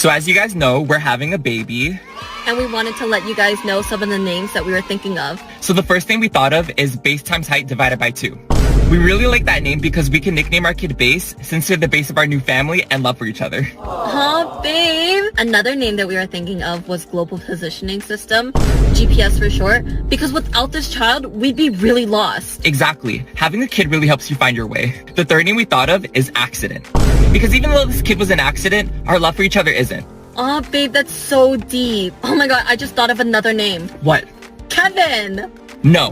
So as you guys know, we're having a baby. And we wanted to let you guys know some of the names that we were thinking of. So the first thing we thought of is base times height divided by 2. We really like that name because we can nickname our kid Base since they're the base of our new family and love for each other. Huh, babe? Another name that we were thinking of was Global Positioning System, GPS for short, because without this child, we'd be really lost. Exactly. Having a kid really helps you find your way. The third name we thought of is Accident. Because even though this kid was an accident, our love for each other isn't. Aw, babe, that's so deep. Oh my god, I just thought of another name. What? Kevin! No.